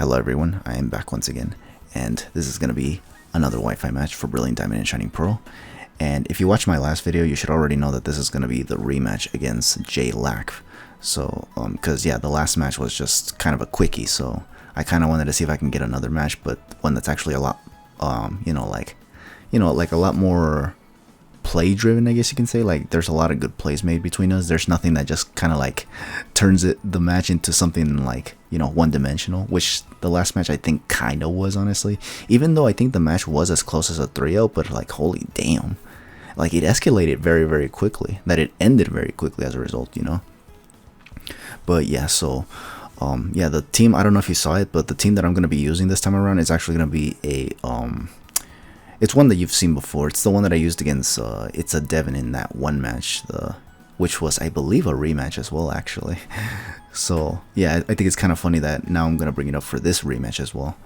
Hello everyone, I am back once again, and this is going to be another Wi-Fi match for Brilliant Diamond and Shining Pearl. And if you watched my last video, you should already know that this is going to be the rematch against jlak. So, because yeah, the last match was just kind of a quickie, so I kind of wanted to see if I can get another match, but one that's actually a lot, like a lot more play driven, I guess you can say. Like, there's a lot of good plays made between us. There's nothing that just kind of like turns the match into something like, one dimensional, which the last match I think kind of was, honestly. Even though I think the match was as close as a 3-0, but like, holy damn, like it escalated very, very quickly, that it ended very quickly as a result, But yeah, so yeah, the team, I don't know if you saw it, but the team that I'm going to be using this time around is actually going to be a it's one that you've seen before. It's the one that I used against it's a Devon in that one match, which was, I believe, a rematch as well, actually. So yeah, I think it's kind of funny that now I'm gonna bring it up for this rematch as well,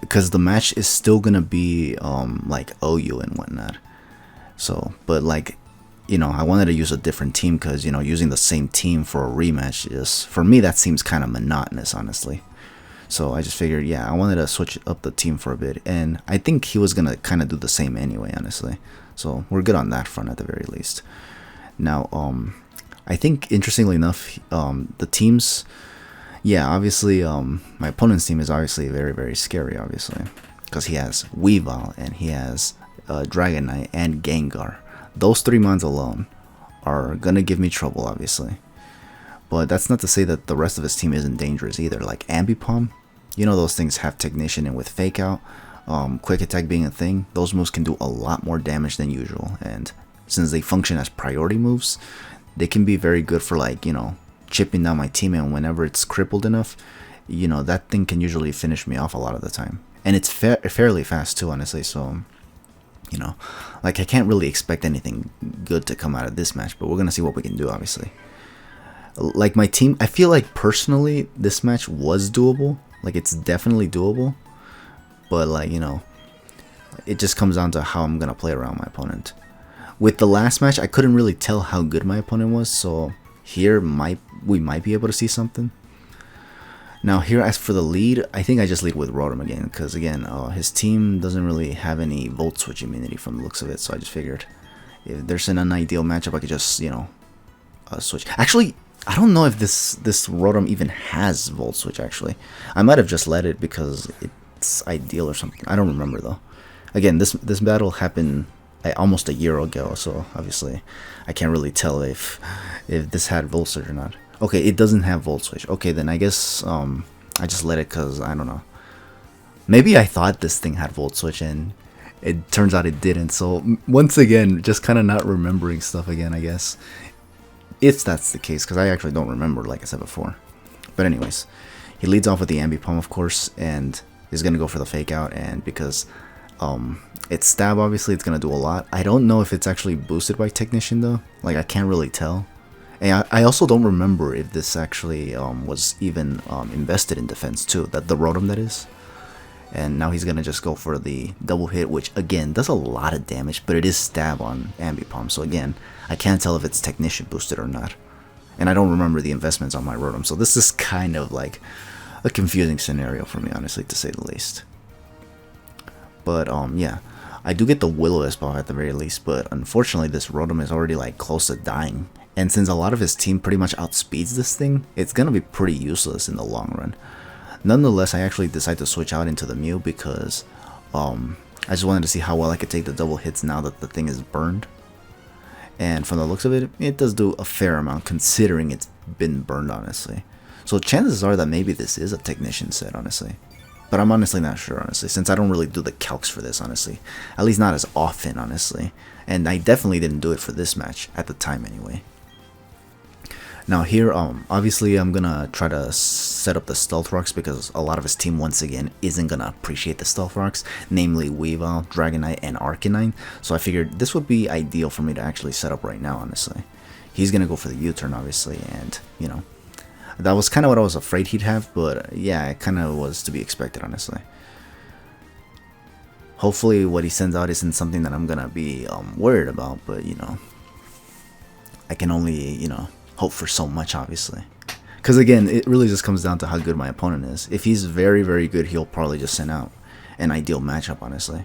because the match is still gonna be like OU and whatnot. So, but like, I wanted to use a different team because using the same team for a rematch is, for me, that seems kind of monotonous, honestly. So I just figured, yeah, I wanted to switch up the team for a bit, and I think he was gonna kind of do the same anyway, honestly. So we're good on that front at the very least. Now, I think, interestingly enough, the teams, yeah, obviously, my opponent's team is obviously very, very scary, obviously, because he has Weavile and he has Dragonite and Gengar. Those three mons alone are gonna give me trouble, obviously. But that's not to say that the rest of his team isn't dangerous either. Like Ambipom, those things have Technician, and with Fake Out, Quick Attack being a thing, those moves can do a lot more damage than usual. And since they function as priority moves, they can be very good for, like, chipping down my team, and whenever it's crippled enough, that thing can usually finish me off a lot of the time. And it's fairly fast too, honestly, so, like, I can't really expect anything good to come out of this match, but we're going to see what we can do, obviously. Like, my team, I feel like, personally, this match was doable. Like, it's definitely doable, but, like, it just comes down to how I'm going to play around my opponent. With the last match, I couldn't really tell how good my opponent was, so here we might be able to see something. Now here, as for the lead, I think I just lead with Rotom again, because again, his team doesn't really have any Volt Switch immunity from the looks of it, so I just figured if there's an unideal matchup, I could just, switch. Actually, I don't know if this Rotom even has Volt Switch, actually. I might have just let it because it's ideal or something. I don't remember, though. Again, this battle happened almost a year ago, so obviously I can't really tell if this had Volt Switch or not. Okay, it doesn't have Volt Switch. Okay, then I guess I just let it because I don't know. Maybe I thought this thing had Volt Switch and it turns out it didn't. So once again, just kind of not remembering stuff again, I guess. If that's the case, because I actually don't remember, like I said before. But anyways, he leads off with the Ambipom, of course, and he's going to go for the Fake Out, and because it's Stab, obviously, it's going to do a lot. I don't know if it's actually boosted by Technician, though. Like, I can't really tell. And I also don't remember if this actually was even invested in defense, too. The Rotom, that is. And now he's going to just go for the double hit, which, again, does a lot of damage, but it is Stab on Ambipom. So, again, I can't tell if it's Technician boosted or not. And I don't remember the investments on my Rotom, so this is kind of like a confusing scenario for me, honestly, to say the least. But, yeah, I do get the Will-O-Wisp off at the very least, but unfortunately this Rotom is already, like, close to dying. And since a lot of his team pretty much outspeeds this thing, it's going to be pretty useless in the long run. Nonetheless, I actually decided to switch out into the Mew because I just wanted to see how well I could take the double hits now that the thing is burned. And from the looks of it, it does do a fair amount considering it's been burned, honestly. So chances are that maybe this is a Technician set, honestly. But I'm honestly not sure, honestly, since I don't really do the calcs for this, honestly. At least not as often, honestly. And I definitely didn't do it for this match, at the time anyway. Now here, obviously I'm gonna try to set up the Stealth Rocks because a lot of his team, once again, isn't gonna appreciate the Stealth Rocks, namely Weavile, Dragonite, and Arcanine. So I figured this would be ideal for me to actually set up right now, honestly. He's gonna go for the U-turn, obviously, and, that was kind of what I was afraid he'd have, but yeah, it kind of was to be expected, honestly. Hopefully what he sends out isn't something that I'm gonna be worried about, but, I can only, hope for so much, obviously. Because again, it really just comes down to how good my opponent is. If he's very, very good, he'll probably just send out an ideal matchup, honestly.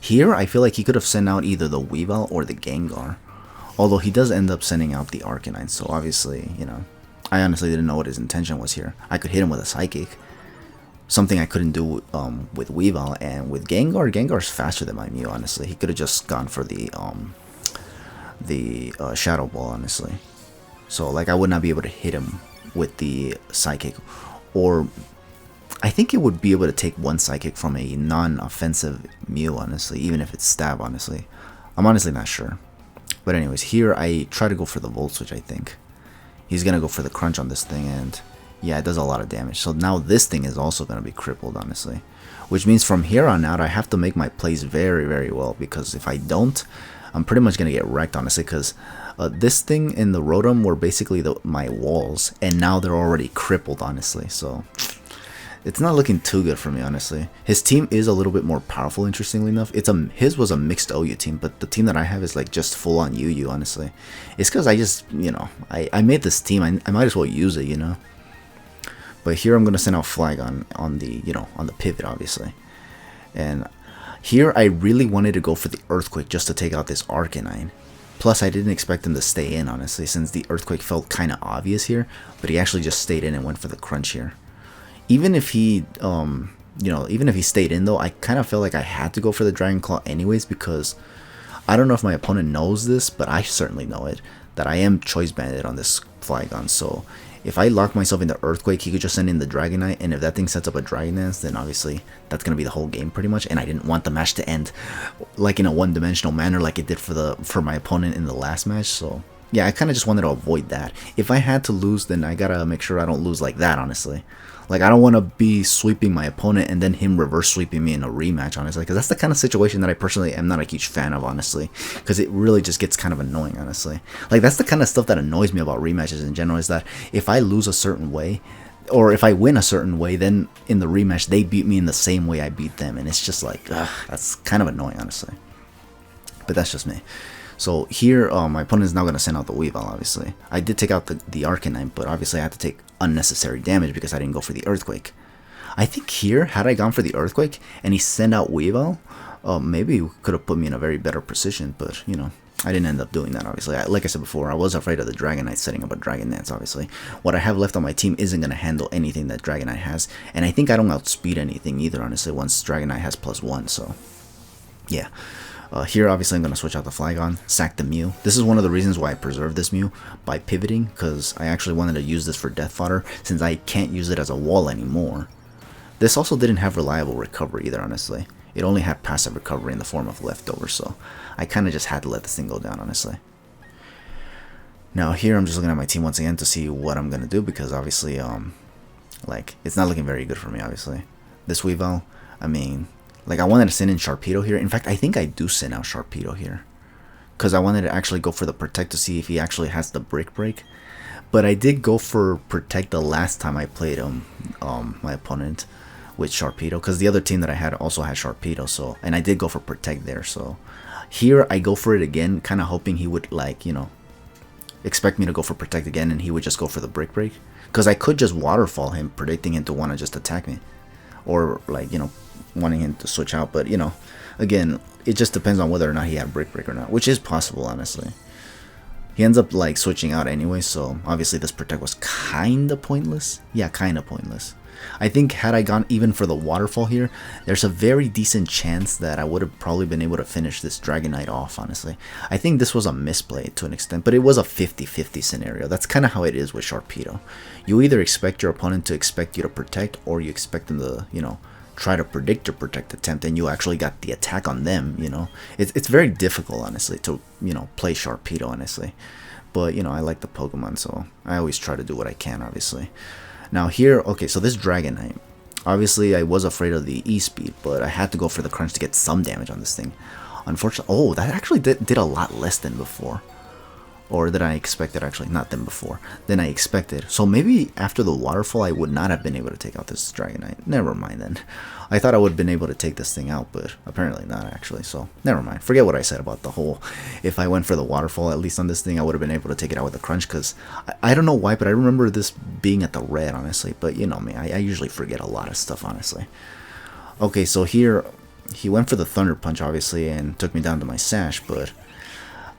Here, I feel like he could have sent out either the Weavile or the Gengar. Although he does end up sending out the Arcanine, so obviously, you know, I honestly didn't know what his intention was here. I could hit him with a Psychic. Something I couldn't do with Weavile, and with Gengar, Gengar's faster than my Mew, honestly. He could have just gone for the Shadow Ball, honestly. So, like, I would not be able to hit him with the Psychic. Or, I think it would be able to take one Psychic from a non-offensive Mew, honestly. Even if it's Stab, honestly. I'm honestly not sure. But anyways, here I try to go for the Volt Switch, I think. He's going to go for the Crunch on this thing, and yeah, it does a lot of damage. So now this thing is also going to be crippled, honestly. Which means from here on out, I have to make my plays very, very well. Because if I don't, I'm pretty much going to get wrecked, honestly. Because this thing and the Rotom were basically my walls. And now they're already crippled, honestly. So it's not looking too good for me, honestly. His team is a little bit more powerful, interestingly enough. His was a mixed OU team, but the team that I have is like just full on UU, honestly. It's because I just, you know, I made this team. I might as well use it, you know. But here I'm going to send out Flygon on the, you know, on the pivot, obviously. And here I really wanted to go for the Earthquake just to take out this Arcanine. Plus I didn't expect him to stay in, honestly, since the Earthquake felt kind of obvious here. But he actually just stayed in and went for the Crunch here. Even if he, you know, even if he stayed in though, I kind of felt like I had to go for the Dragon Claw anyways, because I don't know if my opponent knows this, but I certainly know it, that I am Choice Banded on this Flygon. So if I lock myself into Earthquake, he could just send in the Dragonite, and if that thing sets up a Dragon Dance, then obviously that's going to be the whole game pretty much, and I didn't want the match to end like in a one-dimensional manner like it did for my opponent in the last match. So yeah, I kind of just wanted to avoid that. If I had to lose, then I gotta make sure I don't lose like that, honestly. Like, I don't want to be sweeping my opponent and then him reverse sweeping me in a rematch, honestly. Because that's the kind of situation that I personally am not a huge fan of, honestly. Because it really just gets kind of annoying, honestly. Like, that's the kind of stuff that annoys me about rematches in general, is that if I lose a certain way, or if I win a certain way, then in the rematch, they beat me in the same way I beat them. And it's just like, ugh, that's kind of annoying, honestly. But that's just me. So here, my opponent is now going to send out the Weavile, obviously. I did take out the Arcanine, but obviously I had to take unnecessary damage because I didn't go for the Earthquake. I think here, had I gone for the Earthquake and he sent out Weavile, maybe he could have put me in a very better position, but, you know, I didn't end up doing that, obviously. Like I said before, I was afraid of the Dragonite setting up a Dragon Dance, obviously. What I have left on my team isn't going to handle anything that Dragonite has, and I think I don't outspeed anything either, honestly, once Dragonite has +1, so yeah. Here, obviously, I'm going to switch out the Flygon, sack the Mew. This is one of the reasons why I preserved this Mew by pivoting, because I actually wanted to use this for Death Fodder, since I can't use it as a wall anymore. This also didn't have reliable recovery either, honestly. It only had passive recovery in the form of leftovers, so I kind of just had to let this thing go down, honestly. Now, here, I'm just looking at my team once again to see what I'm going to do, because obviously, like, it's not looking very good for me, obviously. This Weavile, I mean, like, I wanted to send in Sharpedo here. In fact, I think I do send out Sharpedo here, because I wanted to actually go for the Protect to see if he actually has the Brick Break. But I did go for Protect the last time I played my opponent with Sharpedo, because the other team that I had also had Sharpedo. So, and I did go for Protect there. So here I go for it again, kind of hoping he would, like, you know, expect me to go for Protect again, and he would just go for the Brick Break, because I could just Waterfall him, predicting him to want to just attack me, or, like, you know, wanting him to switch out. But, you know, again, it just depends on whether or not he had Brick Break or not, which is possible, honestly. He ends up, like, switching out anyway, so obviously this Protect was kind of pointless. Yeah, kind of pointless. I think had I gone even for the Waterfall here, there's a very decent chance that I would have probably been able to finish this Dragonite off, honestly. I think this was a misplay to an extent, but it was a 50-50 scenario. That's kind of how it is with Sharpedo. You either expect your opponent to expect you to Protect, or you expect them to, you know, try to predict your Protect attempt, and you actually got the attack on them, you know. It's very difficult, honestly, to, you know, play Sharpedo, honestly. But, you know, I like the Pokemon, so I always try to do what I can, obviously. Now here, okay, so this Dragonite, obviously I was afraid of the E-Speed, but I had to go for the Crunch to get some damage on this thing. Unfortunately, oh, that actually did a lot less than before. or than I expected, actually, not than before, than I expected. So maybe after the waterfall I would not have been able to take out this Dragonite. Never mind then. I thought I would have been able to take this thing out, but apparently not actually, so never mind. Forget what I said about the whole, if I went for the waterfall, at least on this thing, I would have been able to take it out with a crunch, because I don't know why, but I remember this being at the red, honestly, but you know me, I usually forget a lot of stuff, honestly. Okay, so here, he went for the Thunder Punch, obviously, and took me down to my Sash, but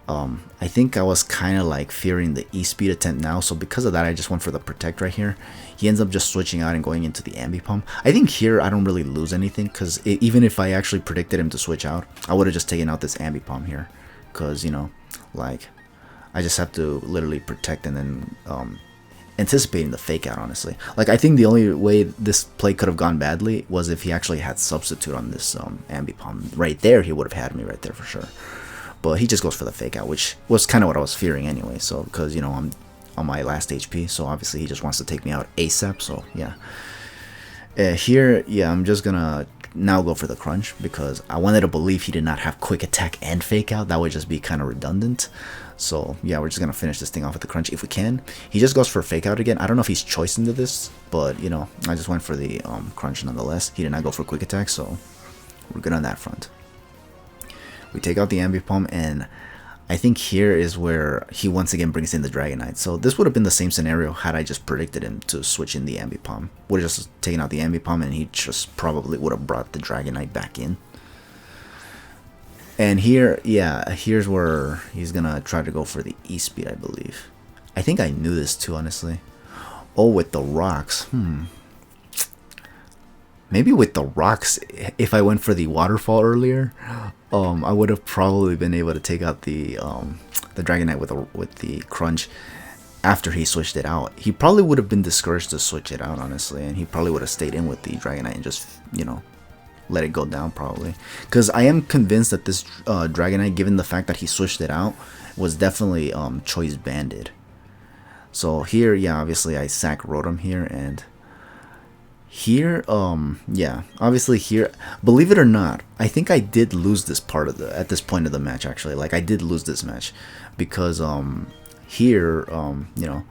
I think I was kind of like fearing the E-Speed attempt now, so because of that I just went for the Protect right here. He ends up just switching out and going into the Ambipom. I think here I don't really lose anything, because even if I actually predicted him to switch out, I would have just taken out this Ambipom here, because, you know, like, I just have to literally Protect and then anticipating the Fake Out, honestly. Like, I think the only way this play could have gone badly was if he actually had Substitute on this Ambipom. Right there, he would have had me right there for sure. But he just goes for the Fake Out, which was kind of what I was fearing anyway. So, because, you know, I'm on my last HP, so obviously he just wants to take me out ASAP. So, yeah. Here, yeah, I'm just gonna now go for the Crunch, because I wanted to believe he did not have Quick Attack and Fake Out. That would just be kind of redundant. So, yeah, we're just gonna finish this thing off with the Crunch if we can. He just goes for Fake Out again. I don't know if he's choiced into this, but, you know, I just went for the Crunch nonetheless. He did not go for Quick Attack, so we're good on that front. We take out the Ambipom, and I think here is where he once again brings in the Dragonite. So this would have been the same scenario had I just predicted him to switch in the Ambipom. Would have just taken out the Ambipom, and he just probably would have brought the Dragonite back in. And here, yeah, here's where he's gonna try to go for the E-Speed, I believe. I think I knew this too, honestly. Oh, with the rocks. Maybe with the rocks, if I went for the waterfall earlier, I would have probably been able to take out the Dragonite with the Crunch after he switched it out. He probably would have been discouraged to switch it out, honestly, and he probably would have stayed in with the Dragonite and just, you know, let it go down probably. Because I am convinced that this Dragonite, given the fact that he switched it out, was definitely choice banded. So here, yeah, obviously I sack Rotom here, and here, yeah, obviously here, believe it or not, I think I did lose this part of at this point of the match, actually. Like, I did lose this match, because, here, you know,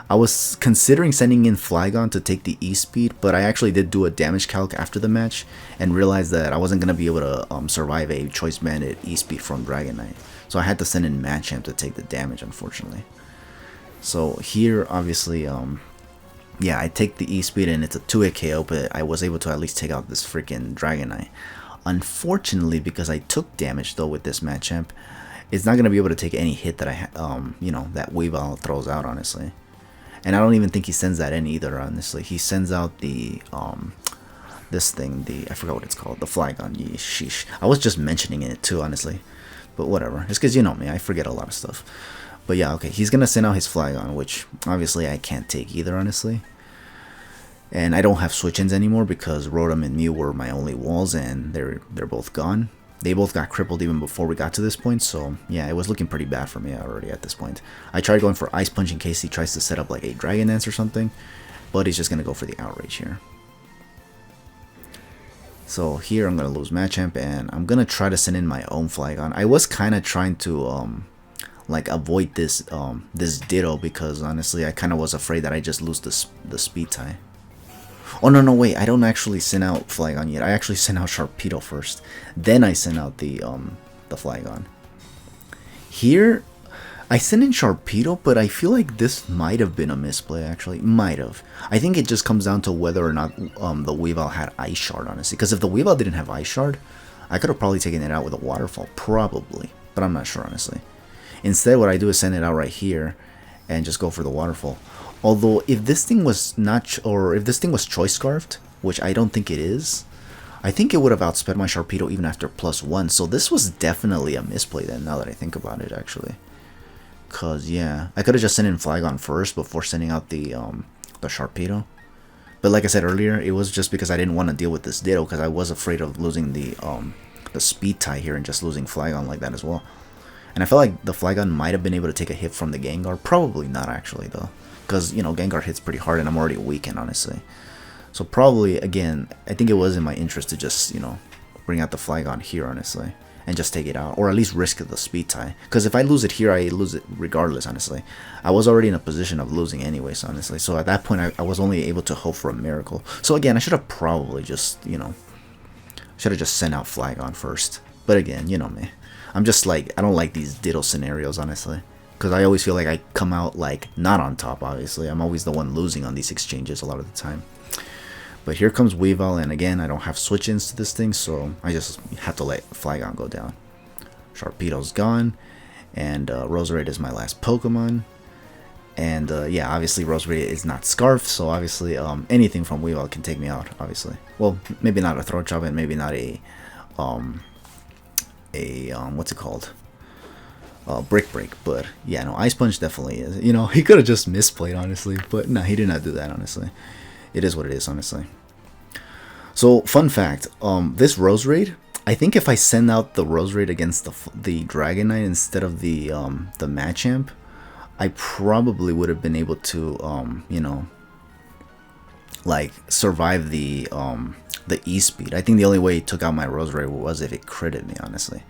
I was considering sending in Flygon to take the E-Speed, but I actually did do a damage calc after the match, and realized that I wasn't going to be able to, survive a Choice Banded E-Speed from Dragonite. So I had to send in Machamp to take the damage, unfortunately. So here, obviously, yeah, I take the E-Speed and it's a 2-hit KO, but I was able to at least take out this freaking Dragonite. Unfortunately, because I took damage though with this Machamp, it's not going to be able to take any hit that you know, that Weavile throws out, honestly. And I don't even think he sends that in either, honestly. He sends out the, this thing, I forgot what it's called, the Flygon. Sheesh. I was just mentioning it too, honestly. But whatever. It's because, you know me, I forget a lot of stuff. But yeah, okay, he's going to send out his Flygon, which obviously I can't take either, honestly. And I don't have switch-ins anymore because Rotom and Mew were my only walls, and they're both gone. They both got crippled even before we got to this point, so yeah, it was looking pretty bad for me already at this point. I tried going for Ice Punch in case he tries to set up like a Dragon Dance or something, but he's just going to go for the Outrage here. So here I'm going to lose Machamp, and I'm going to try to send in my own Flygon. I was kind of trying to like avoid this this Ditto, because honestly I kind of was afraid that I just lose the speed tie. Oh no, wait, I don't actually send out Flygon yet. I actually sent out Sharpedo first, then I sent out the Flygon. Here I sent in Sharpedo, but I feel like this might have been a misplay, actually. Might have. I think it just comes down to whether or not the Weavile had Ice Shard, honestly, because if the Weavile didn't have Ice Shard, I could have probably taken it out with a Waterfall, probably, but I'm not sure, honestly. Instead, what I do is send it out right here and just go for the Waterfall. Although, if this thing was not, or if this thing was Choice Scarfed, which I don't think it is, I think it would have outsped my Sharpedo even after +1. So this was definitely a misplay then, now that I think about it, actually. Cause yeah, I could have just sent in Flygon first before sending out the Sharpedo. But like I said earlier, it was just because I didn't want to deal with this Ditto, because I was afraid of losing the speed tie here and just losing Flygon like that as well. And I felt like the Flygon might have been able to take a hit from the Gengar. Probably not, actually, though. Because, you know, Gengar hits pretty hard and I'm already weakened, honestly. So probably, again, I think it was in my interest to just, you know, bring out the Flygon here, honestly. and just take it out, or at least risk the speed tie. Because if I lose it here, I lose it regardless, honestly. I was already in a position of losing anyways, honestly. So at that point, I was only able to hope for a miracle. So again, I should have probably just, you know, should have just sent out Flagon first. But again, you know me. I'm just like, I don't like these diddle scenarios, honestly. Because I always feel like I come out like not on top, obviously. I'm always the one losing on these exchanges a lot of the time. But here comes Weavile, and again, I don't have switch-ins to this thing, so I just have to let Flagon go down. Sharpedo's gone, and Roserade is my last Pokemon. And yeah, obviously Roserade is not Scarf, so obviously anything from Weavile can take me out, obviously. Well, maybe not a Throat Chop, and maybe not a what's it called? Brick Break, but yeah, no, Ice Punch definitely is. You know, he could have just misplayed, honestly, but no, he did not do that, honestly. It is what it is, honestly. So, fun fact, this Roserade, I think if I send out the Roserade against the Dragonite instead of the Machamp, I probably would have been able to, you know, like survive the E-Speed. I think the only way it took out my Roserade was if it critted me, honestly.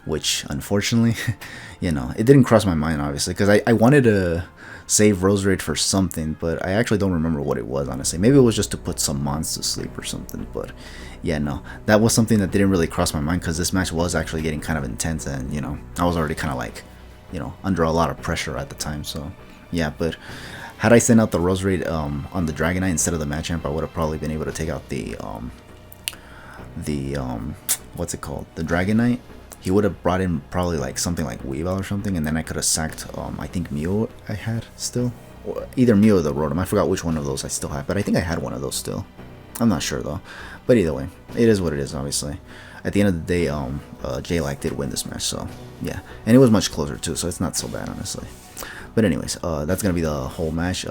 Which, unfortunately, you know, it didn't cross my mind, obviously, because I wanted to save Roserade for something, but I actually don't remember what it was, honestly. Maybe it was just to put some mons to sleep or something, but yeah, no. That was something that didn't really cross my mind, because this match was actually getting kind of intense, and, you know, I was already kind of like, you know, under a lot of pressure at the time, so yeah, but had I sent out the Roserade on the Dragonite instead of the Machamp, I would have probably been able to take out the what's it called? The Dragonite. He would have brought in probably like something like Weavile or something, and then I could have sacked, I think Mew I had still. Or either Mew or the Rotom. I forgot which one of those I still have, but I think I had one of those still. I'm not sure though. But either way, it is what it is, obviously. At the end of the day, jlak did win this match, so yeah. And it was much closer too, so it's not so bad, honestly. But anyways, that's going to be the whole match.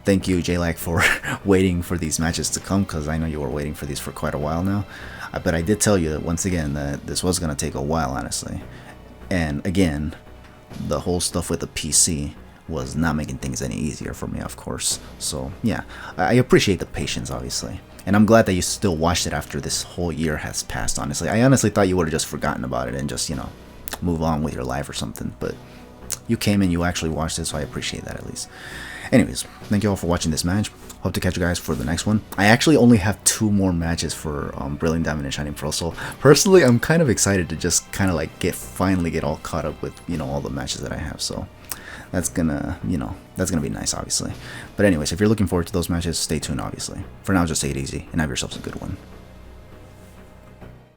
Thank you, jlak, for waiting for these matches to come, because I know you were waiting for these for quite a while now. But I did tell you that once again that this was going to take a while, honestly. And again, the whole stuff with the PC was not making things any easier for me, of course. So yeah, I appreciate the patience, obviously. And I'm glad that you still watched it after this whole year has passed, honestly. I honestly thought you would have just forgotten about it and just, you know, move on with your life or something. But you came and you actually watched it, so I appreciate that at least. Anyways, thank you all for watching this match. Hope to catch you guys for the next one. I actually only have 2 more matches for Brilliant Diamond and Shining Pearl, so personally I'm kind of excited to just kind of like finally get all caught up with, you know, all the matches that I have. So that's gonna, you know, that's gonna be nice, obviously. But anyways, if you're looking forward to those matches, stay tuned, obviously. For now, just take it easy and have yourselves a good one.